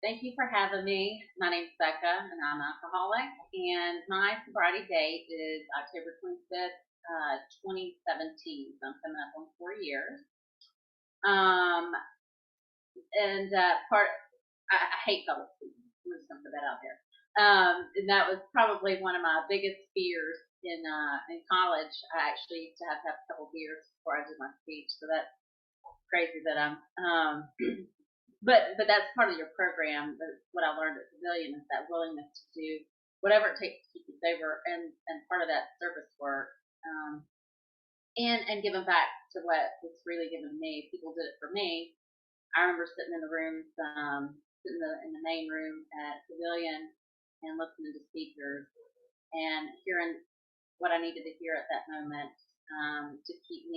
Thank you for having me. My name's Becca, and I'm an alcoholic. And my sobriety date is October 25th, 2017. So I'm coming up on 4 years. Um, and I hate public speaking. I'm just gonna put that out there. And that was probably one of my biggest fears in college. I actually used to have a couple beers before I did my speech. So that's crazy that I'm but that's part of your program. That's what I learned at Pavillon is that willingness to do whatever it takes to keep you sober, and part of that service work, and giving back to what was really given me. People did it for me. I remember sitting in the rooms, sitting in the main room at Pavillon and listening to speakers and hearing what I needed to hear at that moment, to keep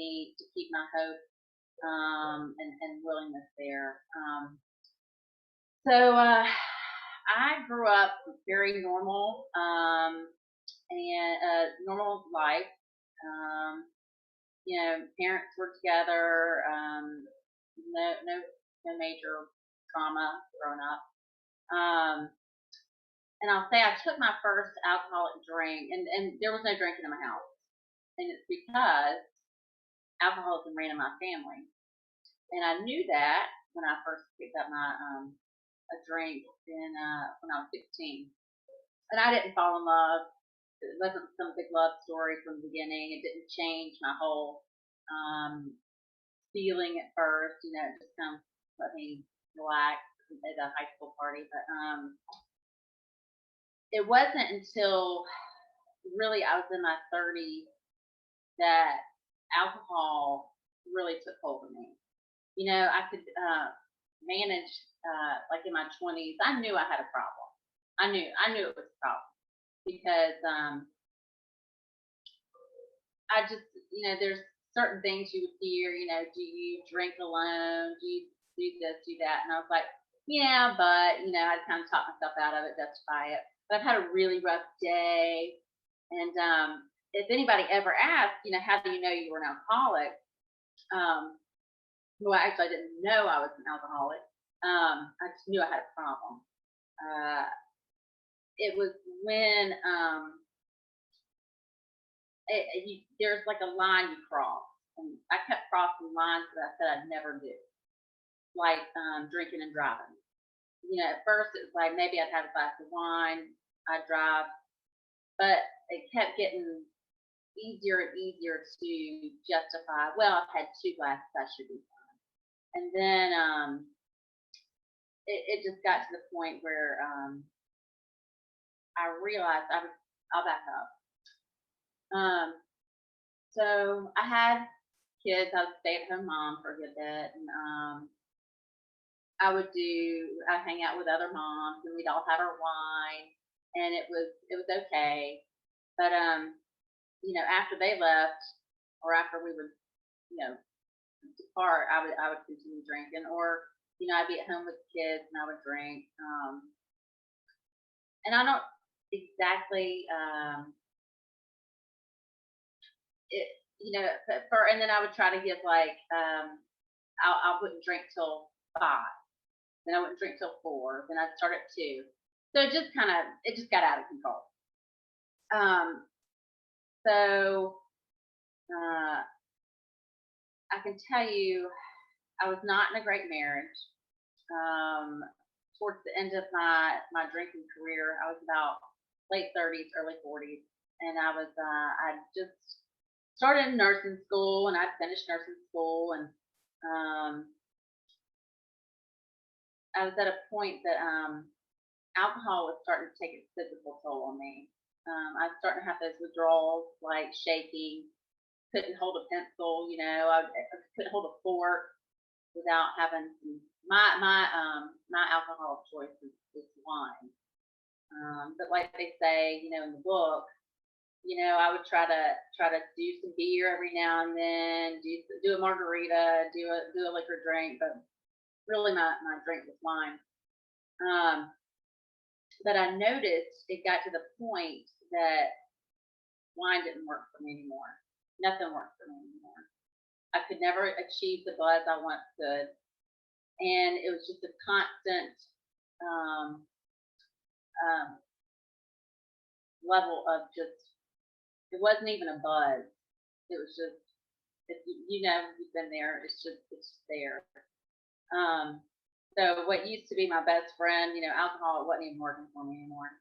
my hope, and willingness there. So I grew up very normal, and normal life. Um, Parents were together. No major trauma growing up. Um, and I'll say I took my first alcoholic drink, and there was no drinking in my house, and it's because alcoholism ran in my family, and I knew that when I first picked up my a drink when I was 16. And I didn't fall in love. It wasn't some big love story from the beginning. It didn't change my whole um, feeling at first. It just kind of let me relax at a high school party. But it wasn't until really I was in my 30s that alcohol really took hold of me. I could manage, like in my 20s. I knew I had a problem. I knew it was a problem because I just, there's certain things you would hear. Do you drink alone? Do you do this, do that? And I was like, yeah, but I kind of talk myself out of it, justify it. But I've had a really rough day, and if anybody ever asked, how do you know you were an alcoholic? Well, actually, I didn't know I was an alcoholic. I just knew I had a problem. It was when there's like a line you cross, and I kept crossing lines that I said I'd never do, like drinking and driving. At first it was like maybe I'd have a glass of wine, I'd drive, but it kept getting easier and easier to justify. Well, I've had 2 glasses, I should be fine. And then it just got to the point where I realized I'll back up. So I had kids. I was a stay-at-home mom for a good bit, and I'd hang out with other moms, and we'd all have our wine, and it was okay. But after they left, or after we would, depart, I would continue drinking, or I'd be at home with the kids and I would drink. And I don't exactly it, and then I would try to give like I wouldn't drink till 5, then I wouldn't drink till 4, then I'd start at 2. So it just got out of control. So I can tell you, I was not in a great marriage. Towards the end of my drinking career, I was about late 30s, early 40s, and I just started in nursing school, and I'd finished nursing school, and I was at a point that alcohol was starting to take its physical toll on me. I was starting to have those withdrawals, like shaking, couldn't hold a pencil, I couldn't hold a fork without having my alcohol of choice is wine. But like they say, in the book, I would try to do some beer every now and then, do a margarita, do a liquor drink, but really my drink was wine. But I noticed it got to the point that wine didn't work for me anymore. Nothing worked for me anymore. I could never achieve the buzz I once could, and it was just a constant um, um, level of just, it wasn't even a buzz. It was just, if you've been there, it's just there. Um, so what used to be my best friend, alcohol, it wasn't even working for me anymore.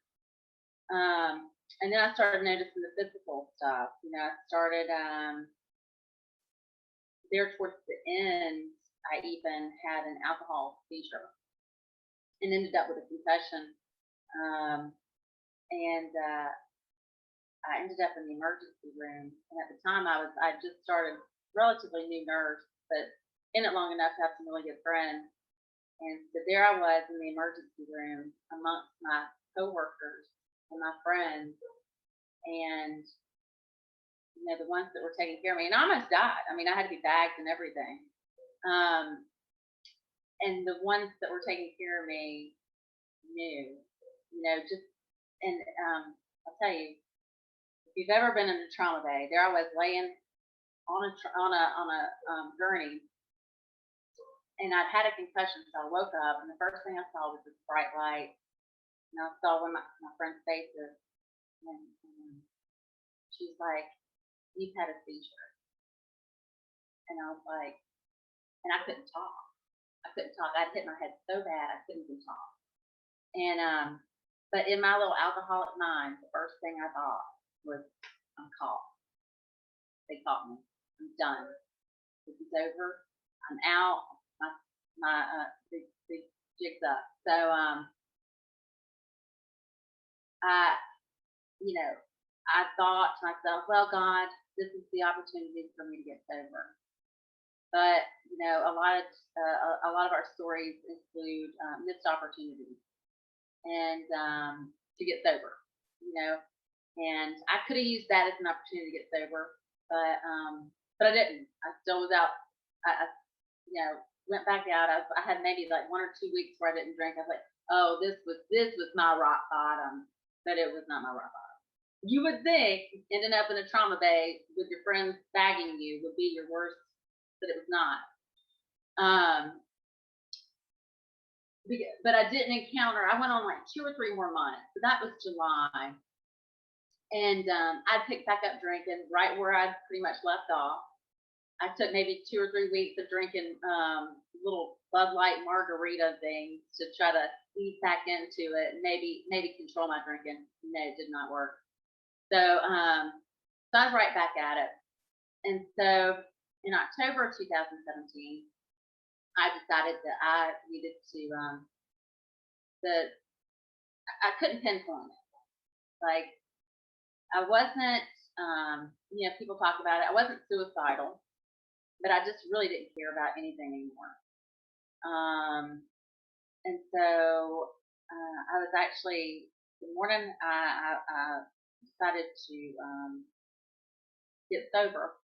And then I started noticing the physical stuff. I started there towards the end. I even had an alcohol seizure and ended up with a concussion. And I ended up in the emergency room. And at the time, I just started relatively new nurse, but in it long enough to have some really good friends. And so there I was in the emergency room amongst my coworkers and my friends, and the ones that were taking care of me. And I almost died. I mean, I had to be bagged and everything. And the ones that were taking care of me knew, just and I'll tell you, if you've ever been in a trauma bay, there I was laying on a gurney, and I'd had a concussion, so I woke up, and the first thing I saw was this bright light, and I saw one of my friend's faces, and she's like, "You've had a seizure," and I was like, and I couldn't talk. I'd hit my head so bad I couldn't even talk. And but in my little alcoholic mind, the first thing I thought was, I'm caught. They caught me. I'm done. This is over. I'm out. My big jig's up. So I I thought to myself, well, God, this is the opportunity for me to get sober. But a lot of our stories include missed opportunities and to get sober. And I could have used that as an opportunity to get sober, but I didn't. I still was out. I went back out. I had maybe like 1 or 2 weeks where I didn't drink. I was like, oh, this was my rock bottom, but it was not my rock bottom. You would think ending up in a trauma bay with your friends bagging you would be your worst, but it was not. But I didn't encounter. I went on like 2 or 3 more months. So that was July, and I picked back up drinking right where I'd pretty much left off. I took maybe 2 or 3 weeks of drinking little Bud Light margarita things to try to ease back into it, and maybe control my drinking. No, it did not work. So so I was right back at it. And so in October of 2017, I decided that I needed to I couldn't pinpoint it. Like, I wasn't people talk about it. I wasn't suicidal, but I just really didn't care about anything anymore. And so I was actually, the morning I decided to get sober,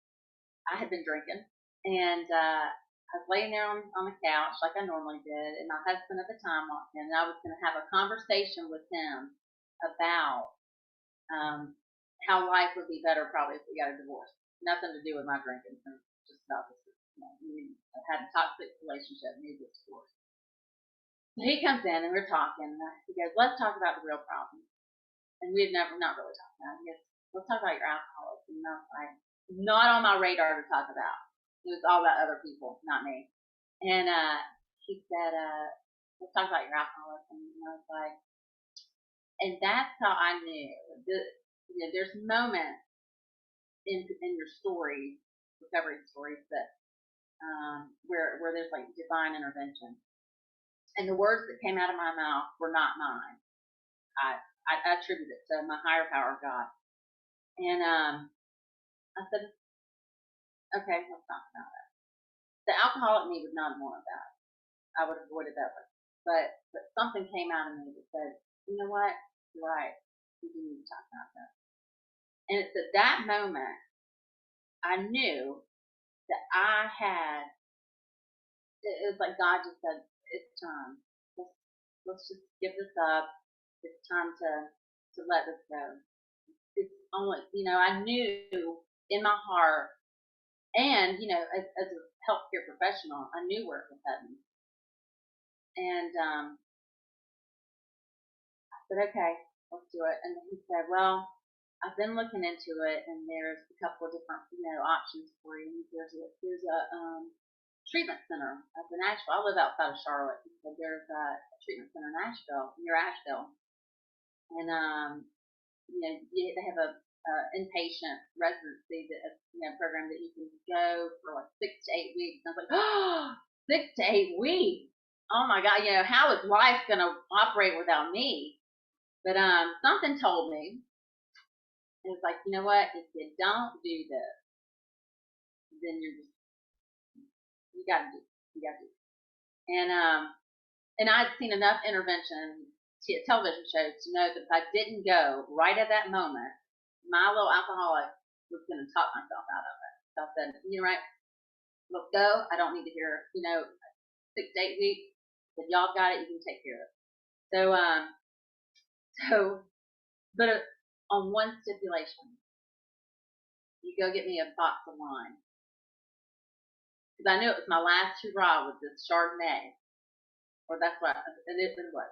I had been drinking, and I was laying there on the couch like I normally did, and my husband at the time walked in, and I was going to have a conversation with him about how life would be better probably if we got a divorce. Nothing to do with my drinking, just about this. I had a toxic relationship, needed this divorce. So he comes in and we're talking. He goes, "Let's talk about the real problem." And we had not really talked about it. He goes, "Let's talk about your alcoholism." And I was like, not on my radar to talk about. It was all about other people, not me. And he said, "Let's talk about your alcoholism." And I was like, and that's how I knew. There's moments in your stories, recovery stories, that where there's like divine intervention. And the words that came out of my mouth were not mine. I attribute it to my higher power, God. And I said, okay, let's talk about it. The alcoholic me would not have wanted that. I would have avoided that one. But something came out of me that said, you know what? You're right. We do need to talk about that. And it's at that moment I knew that I had, it was like God just said, it's time. Let's just give this up. It's time to let this go. It's only, I knew in my heart, and, as a healthcare professional, I knew where it was heading. And said, okay, let's do it. And he said, well, I've been looking into it, and there's a couple of different, options for you. There's a treatment center up in Nashville. I live outside of Charlotte. So there's a treatment center in Nashville, near Asheville, and they have a inpatient residency program that you can go for like 6 to 8 weeks. And I was like, oh, 6 to 8 weeks. Oh my God, how is life gonna operate without me? But something told me, it was like, you know what? If you don't do this, then you gotta do it. You gotta do it. And I'd seen enough intervention television shows to know that if I didn't go right at that moment, my little alcoholic was going to talk myself out of it. So I said, right, let's go. I don't need to hear, 6 to 8 weeks. If y'all got it, you can take care of it. But on one stipulation, you go get me a box of wine. Because I knew it was my last hurrah with this Chardonnay. Or that's what, and it was.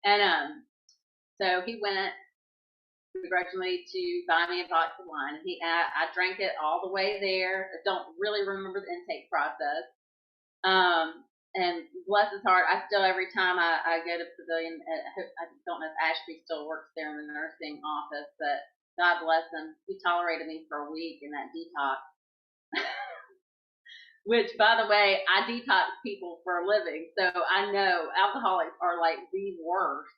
And so he went begrudgingly to buy me a box of wine. I drank it all the way there. I don't really remember the intake process. And bless his heart, I still, every time I go to Pavillon, I don't know if Ashby still works there in the nursing office, but God bless him, he tolerated me for a week in that detox. Which, by the way, I detox people for a living, so I know alcoholics are like the worst.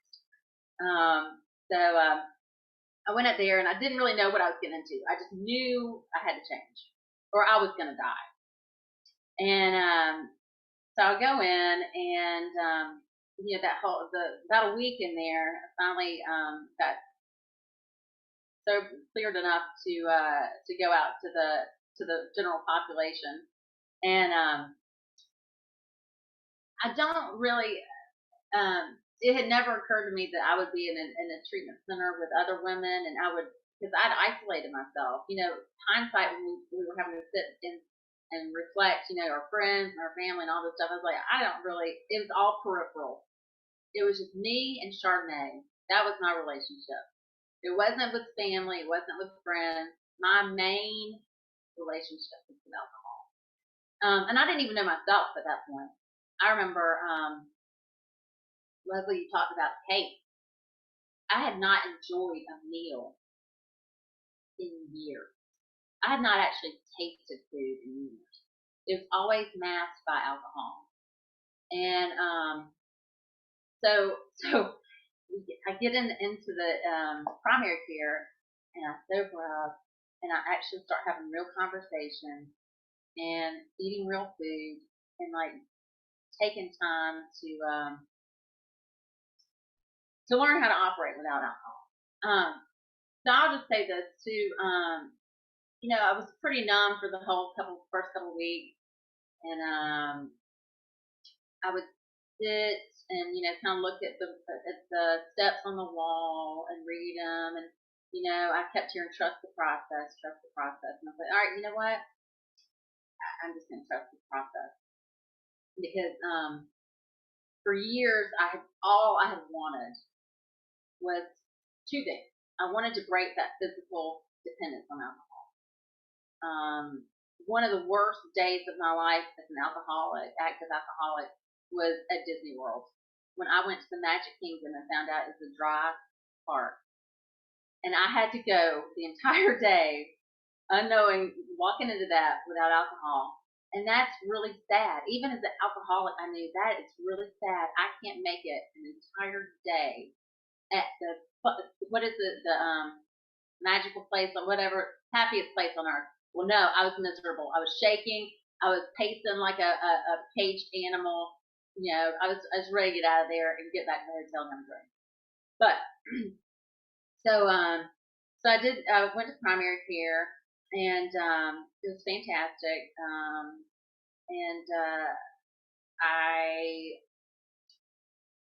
I went up there and I didn't really know what I was getting into. I just knew I had to change, or I was going to die. And so I go in, and about a week in there, I finally got so cleared enough to go out to the general population, and I don't really. It had never occurred to me that I would be in a treatment center with other women, and because I'd isolated myself. Hindsight, when we were having to sit and reflect, our friends and our family and all this stuff, I was like, it was all peripheral. It was just me and Chardonnay. That was my relationship. It wasn't with family. It wasn't with friends. My main relationship was with alcohol. And I didn't even know myself at that point. I remember, Leslie, you talked about cake. I had not enjoyed a meal in years. I had not actually tasted food in years. It was always masked by alcohol. And so I get into the primary care, and I sober up, and I actually start having real conversation and eating real food, and like taking time to learn how to operate without alcohol. So I'll just say this too. I was pretty numb for the first couple of weeks, and I would sit and kind of look at the steps on the wall and read them, and I kept hearing trust the process, and I was like, all right, you know what? I'm just gonna trust the process, because for years all I had wanted was two things. I wanted to break that physical dependence on alcohol. One of the worst days of my life as an active alcoholic, was at Disney World. When I went to the Magic Kingdom and found out it was a dry park. And I had to go the entire day unknowing, walking into that without alcohol. And that's really sad. Even as an alcoholic, I knew that is really sad. I can't make it an entire day at what is it, the magical place or whatever, happiest place on earth. Well, no, I was miserable. I was shaking. I was pacing like a caged animal. I was ready to get out of there and get back to the hotel and have a drink. But so I went to primary care, and it was fantastic. And I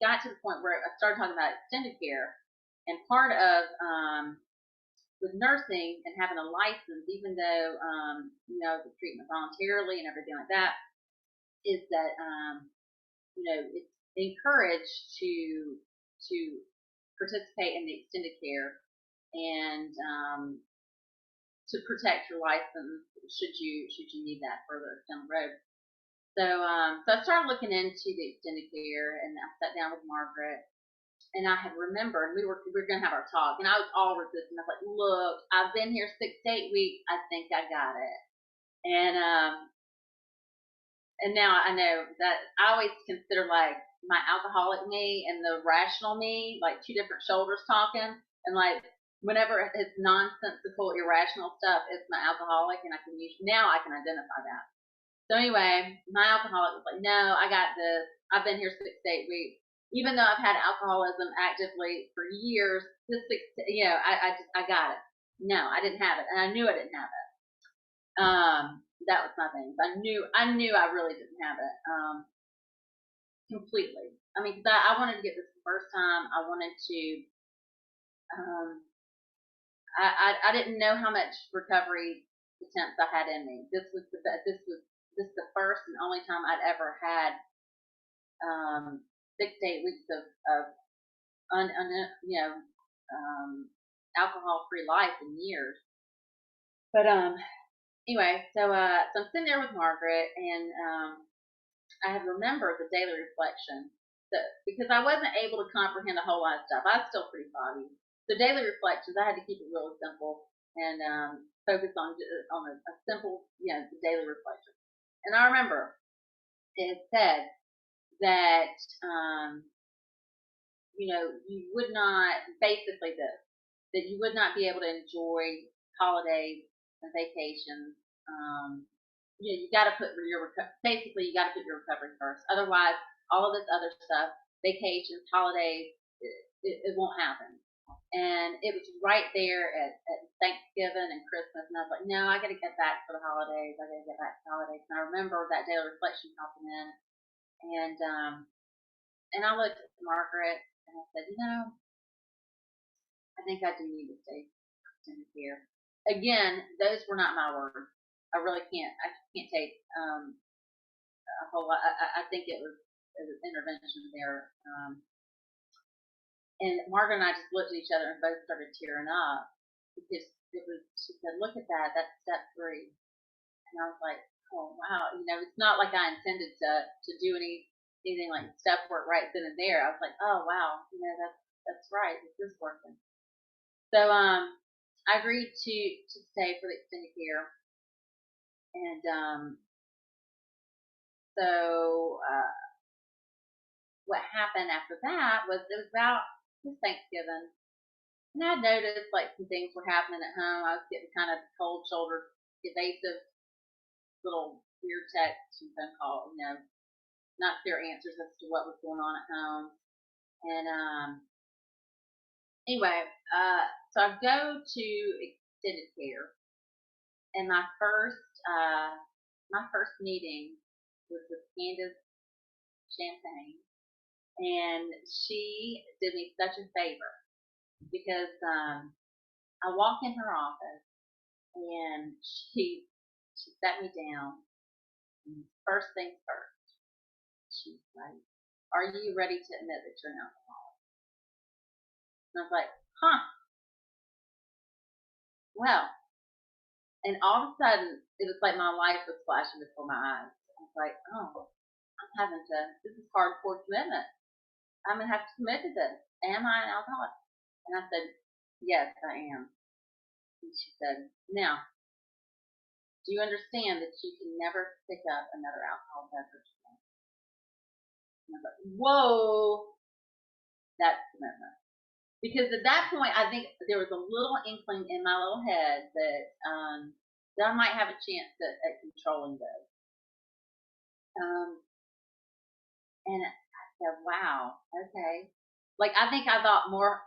got to the point where I started talking about extended care, and part of with nursing and having a license, even though the treatment voluntarily and everything like that, is that it's encouraged to participate in the extended care and to protect your license should you need that further down the road. So I started looking into the extended care, and I sat down with Margaret, and I had remembered we were going to have our talk, and I was all resistant. I was like, "Look, I've been here 6 to 8 weeks. I think I got it." And now I know that I always consider like my alcoholic me and the rational me like two different shoulders talking, and like whenever it's nonsensical, irrational stuff, it's my alcoholic, and I can identify that. So anyway, my alcoholic was like, "No, I got this. I've been here 6 to 8 weeks. Even though I've had alcoholism actively for years, this I got it. No, I didn't have it, and I knew I didn't have it. That was my thing. I knew I really didn't have it completely. I mean, because I wanted to get this the first time. I wanted to. Um, I didn't know how much recovery attempts I had in me. This was the first and only time I'd ever had 6 to 8 weeks of alcohol free life in years. But anyway, so I'm sitting there with Margaret, and I had remembered the daily reflection because I wasn't able to comprehend a whole lot of stuff. I was still pretty foggy. So daily reflections, I had to keep it really simple and focus on a simple, the daily reflection. And I remember it said that you would not, basically this, that you would not be able to enjoy holidays and vacations. You got to put basically you got to put your recovery first. Otherwise, all of this other stuff, vacations, holidays, it won't happen. And it was right there at Thanksgiving and Christmas, and I was like, no, I got to get back for the holidays. I got to get back to the holidays. And I remember that daily reflection popping in, and I looked at Margaret and I said, I think I do need to stay extended care. Again, those were not my words. I really can't. I can't take a whole lot. I think it was intervention there. And Margaret and I just looked at each other and both started tearing up because it was. She said, "Look at that. That's step 3." And I was like, "Oh wow." It's not like I intended to do anything like step work right then and there. I was like, "Oh wow. That's right. This is working." So I agreed to stay for the extended care, and so what happened after that was it was about Thanksgiving, and I noticed like some things were happening at home. I was getting kind of cold shouldered, evasive, little weird texts and phone calls, not clear answers as to what was going on at home. And anyway, so I go to extended care, and my first meeting was with Candace Champagne, and she did me such a favor because I walked in her office, and she sat me down, and first things first, she's like, "Are you ready to admit that you're an alcoholic?" And I was like, "Huh, well." And all of a sudden, it was like my life was flashing before my eyes. I was like, "Oh, this is hardcore commitment. I'm going to have to commit to this. Am I an alcoholic?" And I said, "Yes, I am." And she said, "Now, do you understand that you can never pick up another alcohol beverage again?" And I was like, "Whoa, that's commitment." Because at that point, I think there was a little inkling in my little head that I might have a chance at controlling those. And I said, "Wow, okay." Like I think I thought more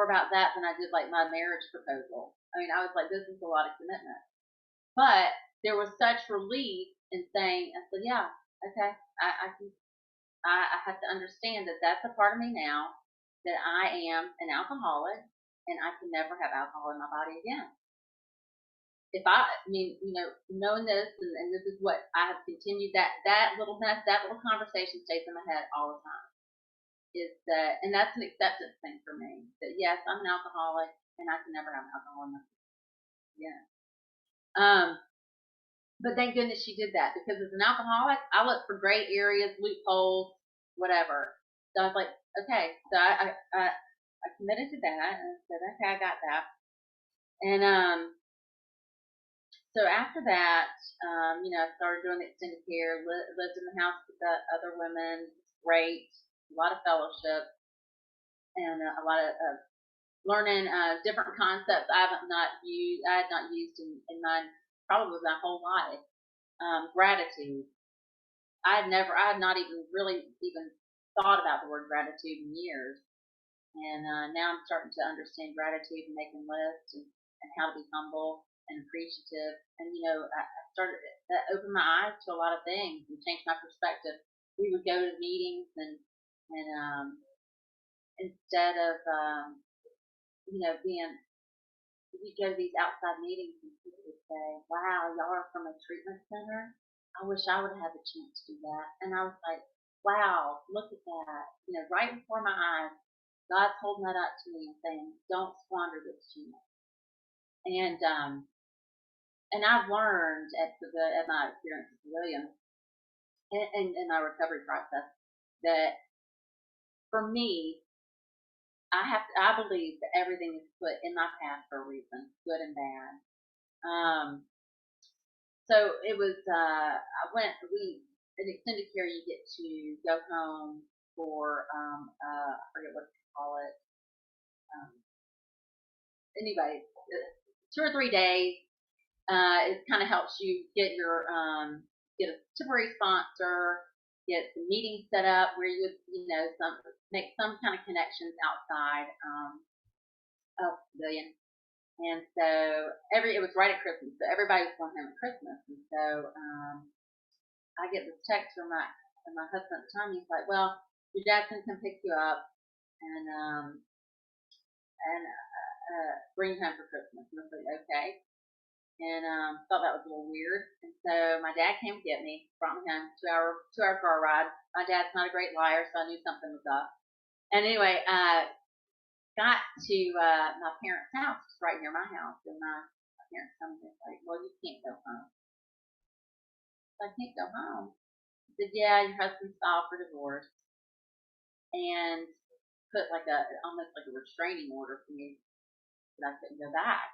about that than I did like my marriage proposal. I mean, I was like, "This is a lot of commitment," but there was such relief in saying, I said, "Yeah, okay, I can. I have to understand that that's a part of me now, that I am an alcoholic, and I can never have alcohol in my body again." If knowing this, and this is what I have continued, that little conversation stays in my head all the time. is that, and that's an acceptance thing for me, that yes, I'm an alcoholic and I can never have alcohol in my life. Yeah. But thank goodness she did that, because as an alcoholic, I look for gray areas, loopholes, whatever. So I was like, okay, so I committed to that, and I said, okay, I got that. And so after that, I started doing the extended care, lived in the house with the other women, great, a lot of fellowship, and a lot of learning different concepts I had not used in my probably my whole life. Gratitude. I had not even really even thought about the word gratitude in years. And now I'm starting to understand gratitude and making lists and how to be humble and appreciative. And, I started, that opened my eyes to a lot of things and changed my perspective. We would go to meetings and instead of, being, we go to these outside meetings and people would say, wow, y'all are from a treatment center. I wish I would have had the chance to do that. And I was like, wow, look at that. Right before my eyes, God's holding that up to me and saying, don't squander this chance. And I've learned at my experience with William and in my recovery process that for me, I believe that everything is put in my path for a reason, good and bad. So it was, in extended care, you get to go home for, I forget what you call it. Um, anyway, 2 or 3 days. It kind of helps you get get a temporary sponsor, get the meeting set up where you would, make some kind of connections outside of Pavillon. And so it was right at Christmas, so everybody was going home at Christmas, and so I get this text from my husband at the time. He's like, "Well, your dad's gonna come pick you up and bring you home for Christmas." And I was like, "Okay." And thought that was a little weird. And so my dad came to get me, brought me home, 2 hour car ride. My dad's not a great liar, so I knew something was up. And anyway, got to my parents' house, it's right near my house, and my parents told me, like, well, you can't go home. So I can't go home. I said, yeah, your husband's filed for divorce, and put like almost like a restraining order for me that I couldn't go back.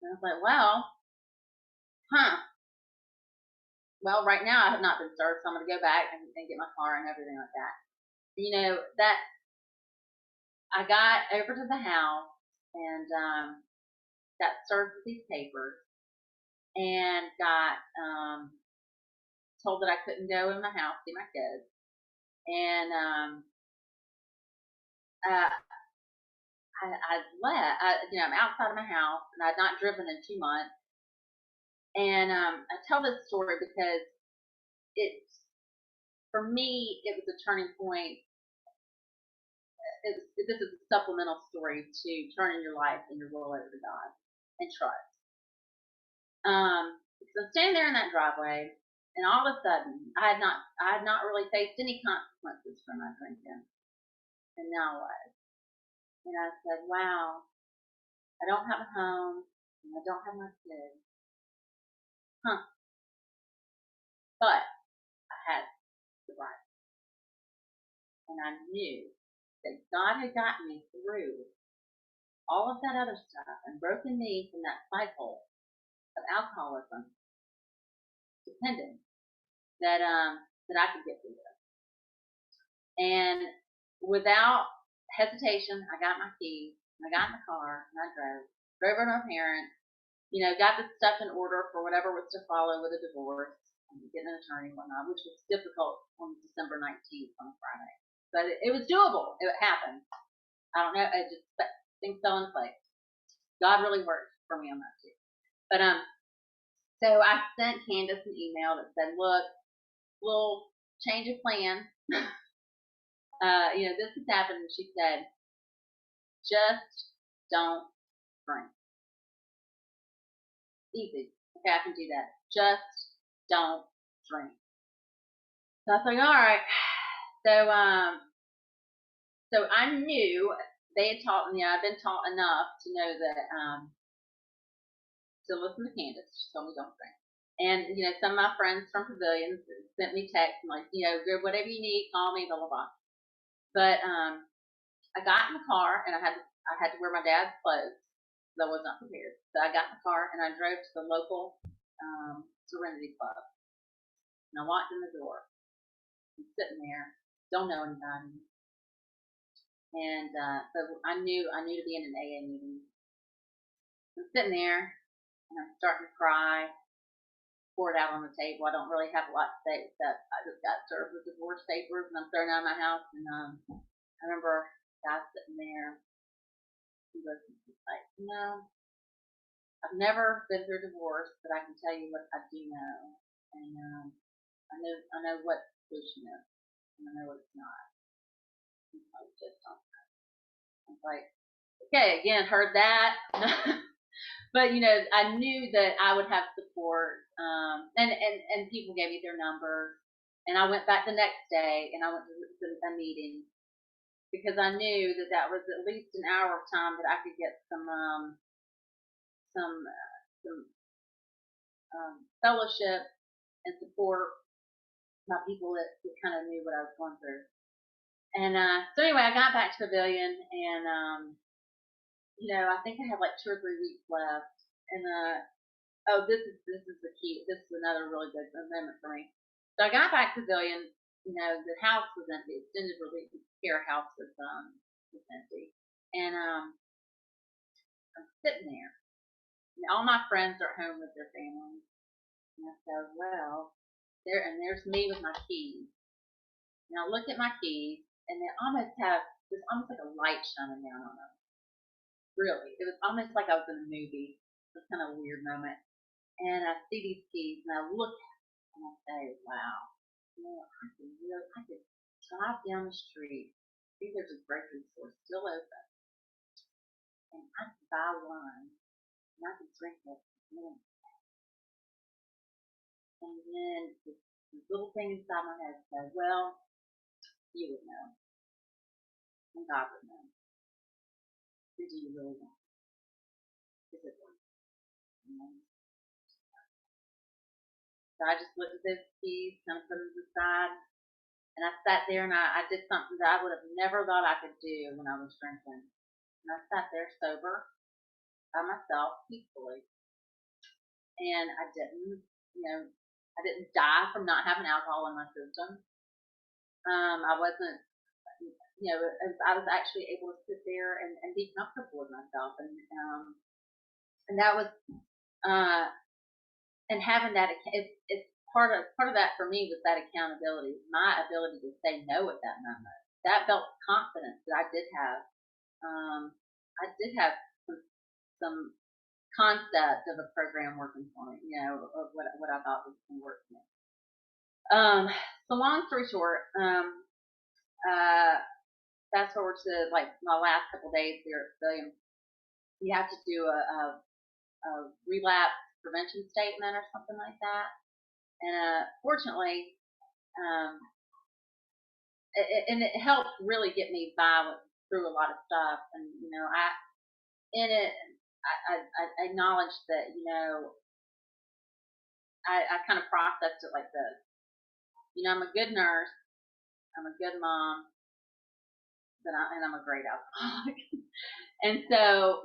And I was like, well, huh. Well, right now I have not been served, so I'm going to go back and get my car and everything like that. That I got over to the house and got served with these papers and got told that I couldn't go in my house see my kids. And uh, I left. I'm outside of my house and I'd not driven in 2 months. And I tell this story because it's for me it was a turning point. This is a supplemental story to turning your life and your will over to God and trust. So I'm standing there in that driveway, and all of a sudden, I had not really faced any consequences from my drinking, and now I was. And I said, wow, I don't have a home, and I don't have my kids, huh? But I had the right, and I knew that God had gotten me through all of that other stuff and broken me from that cycle of alcoholism, dependence, that I could get through this. And without hesitation, I got my keys, and I got in the car, and I drove over to my parents, got the stuff in order for whatever was to follow with a divorce, and getting an attorney and whatnot, which was difficult on December 19th on a Friday. But it was doable. It happened. I don't know. Things fell into place. God really worked for me on that too. But so I sent Candace an email that said, look, we'll change of plan. This has happened. And she said, just don't drink. Easy. Okay, I can do that. Just don't drink. So I was like, all right. So So I knew they had taught me. I've been taught enough to know that to listen to Candace. She told me don't drink. And some of my friends from Pavillon sent me texts like, whatever you need, call me, blah blah blah. But I got in the car and I had to wear my dad's clothes because I was not prepared. So I got in the car and I drove to the local Serenity Club. And I walked in the door. I'm sitting there, don't know anybody, and so I knew to be in an AA meeting. I'm sitting there and I'm starting to cry. Poured out on the table. I don't really have a lot to say except I just got served with divorce papers and I'm thrown out of my house. And I remember a guy sitting there. He was like, I've never been through divorce, but I can tell you what I do know, and I know what solution is, and I know what it's not. I just don't. I was like, okay, again, heard that. But I knew that I would have support, and people gave me their numbers, and I went back the next day and I went to a meeting because I knew that was at least an hour of time that I could get some fellowship and support my people that kind of knew what I was going through. And so anyway, I got back to Pavillon, and I think I had like 2 or 3 weeks left, and oh, this is the key. This is another really good moment for me. So I got back to Pavillon. The house was empty. Extended relief care house was empty, and I'm sitting there. And all my friends are home with their families, and I said, well, there's me with my keys. And I look at my keys, and they there's almost like a light shining down on them. Really, it was almost like I was in a movie. It was kind of a weird moment. And I see these keys, and I look and I say, wow, I could drive down the street, see there's a grocery store still open, and I could buy wine, and I could drink it. And then this little thing inside my head said, well, you would know, and God would know. Who do you really want? Is it one? So I just looked at those keys, kind of put them aside, and I sat there and I did something that I would have never thought I could do when I was drinking. And I sat there sober by myself, peacefully, and I didn't die from not having alcohol in my system. I wasn't, I was actually able to sit there and be comfortable with myself, and that was, uh, and having that, it's part of that for me was that accountability, my ability to say no at that moment. That built confidence that I did have some concept of a program working for me, of what I thought was going to work for me. So long story short, uh, fast forward to like my last couple days here at William, you have to do a relapse prevention statement or something like that. And fortunately, um, and it helped really get me through a lot of stuff. And in it, I acknowledged that I kind of processed it like this. I'm a good nurse, I'm a good mom, and I'm a great alcoholic. And so,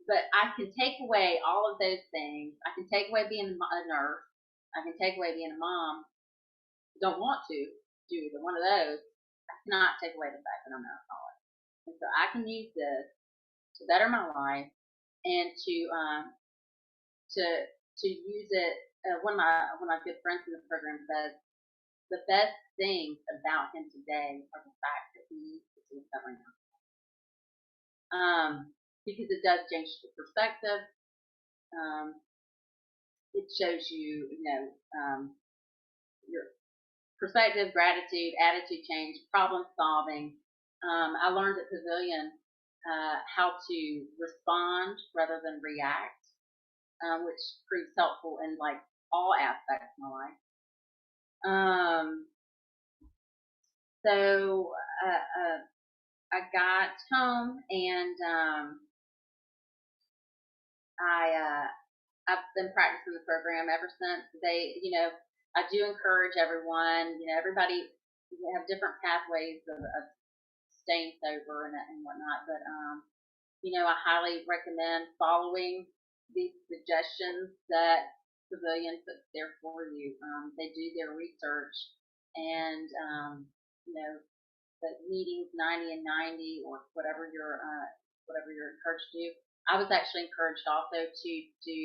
but I can take away all of those things. I can take away being a nurse. I can take away being a mom. Don't want to do either one of those. I cannot take away the fact that I'm an alcoholic. And so I can use this to better my life and to use it. One of my good friends in the program says the best things about him today are the fact that he is recovering because it does change the perspective. It shows you, your perspective, gratitude, attitude change, problem solving. I learned at Pavillon how to respond rather than react, which proves helpful in like all aspects of my life. So I got home and I've been practicing the program ever since. I do encourage everyone. Everybody have different pathways of staying sober and whatnot, but I highly recommend following these suggestions that Pavillon puts there for you. They do their research, and the meetings 90 and 90 or whatever you're encouraged to do. I was actually encouraged also to do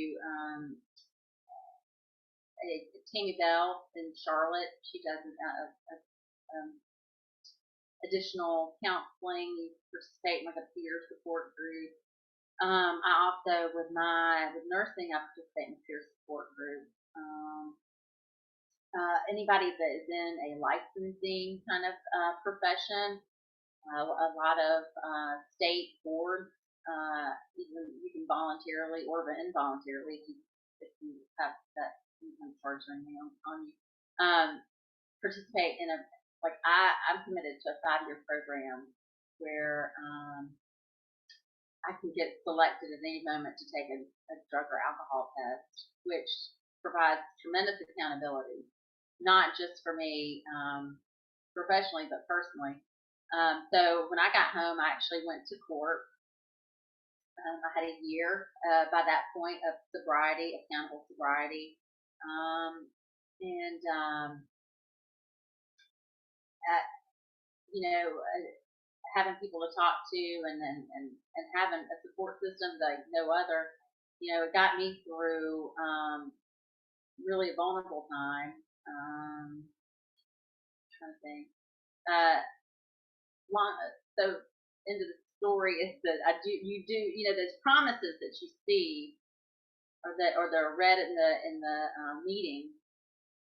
Tammy Bell in Charlotte. She does um, additional counseling. You participate in like a peer support group. I also with nursing, I participate in a peer support group. Anybody that is in a licensing kind of profession, a lot of state boards, even you can voluntarily or involuntarily, if you have that income charge or anything on you, participate in I'm committed to a 5-year program where I can get selected at any moment to take a drug or alcohol test, which provides tremendous accountability, not just for me professionally, but personally. So when I got home, I actually went to court. I had a year by that point of sobriety, accountable sobriety, and at, you know, having people to talk to and having a support system like no other. It got me through really a vulnerable time. Trying to think. Uh, long, so into the story is that those promises that you see or they're read in the meeting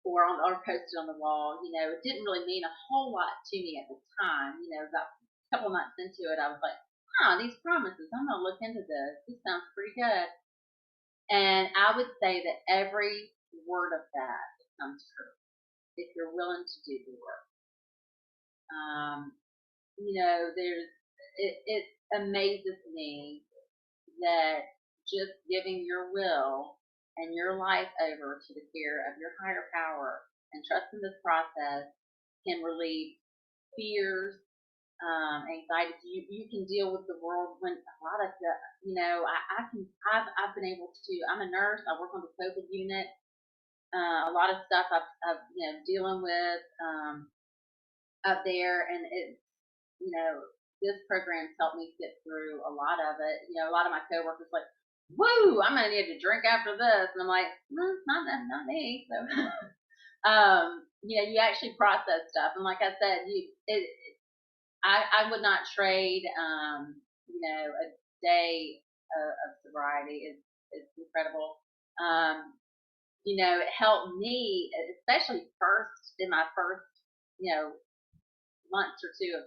or posted on the wall. It didn't really mean a whole lot to me at the time. About a couple months into it, I was like, these promises, I'm gonna look into this. This sounds pretty good. And I would say that every word of that comes true if you're willing to do the work. It amazes me that just giving your will and your life over to the care of your higher power and trusting this process can relieve fears, anxiety. You can deal with the world when a lot of the, I've been able to, I'm a nurse, I work on the COVID unit. A lot of stuff I've dealing with up there, and this program's helped me get through a lot of it. A lot of my coworkers like, "Woo, I'm gonna need to drink after this," and I'm like, not me. So, you actually process stuff, and like I said, I would not trade, a day of sobriety. It's incredible. It helped me, especially in my first, you know, months or two of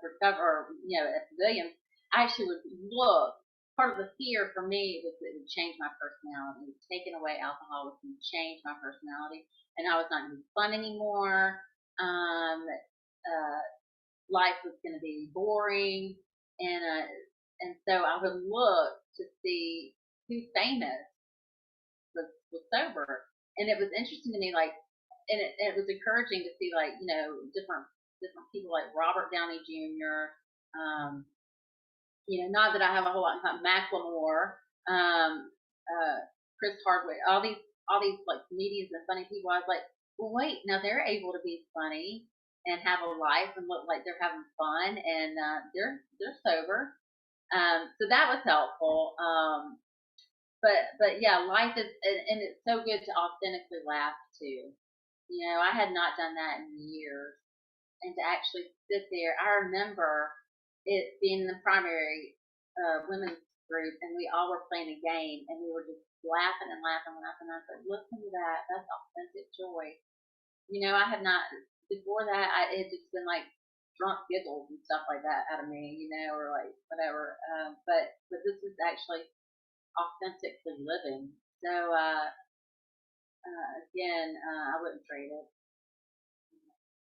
recover, at Pavillon. I actually would look. Part of the fear for me was that it would change my personality. Taking away alcohol was going to change my personality, and I was not going to be fun anymore. Life was going to be boring, and uh, and so I would look to see who's famous was sober, and it was interesting to me, like, and it was encouraging to see, like, different people like Robert Downey Jr. Not that I have a whole lot in common, Macklemore, Chris Hardwick, all these like comedians and funny people. I was like, well, wait, now they're able to be funny and have a life and look like they're having fun, and they're sober. So that was helpful. But yeah, life is, and it's so good to authentically laugh too. I had not done that in years, and to actually sit there. I remember it being in the primary women's group, and we all were playing a game, and we were just laughing and laughing and laughing. I said, "Listen to that. That's authentic joy." I had not before that. It had just been like drunk giggles and stuff like that out of me, or like whatever. But this is actually authentically living. So again, I wouldn't trade it.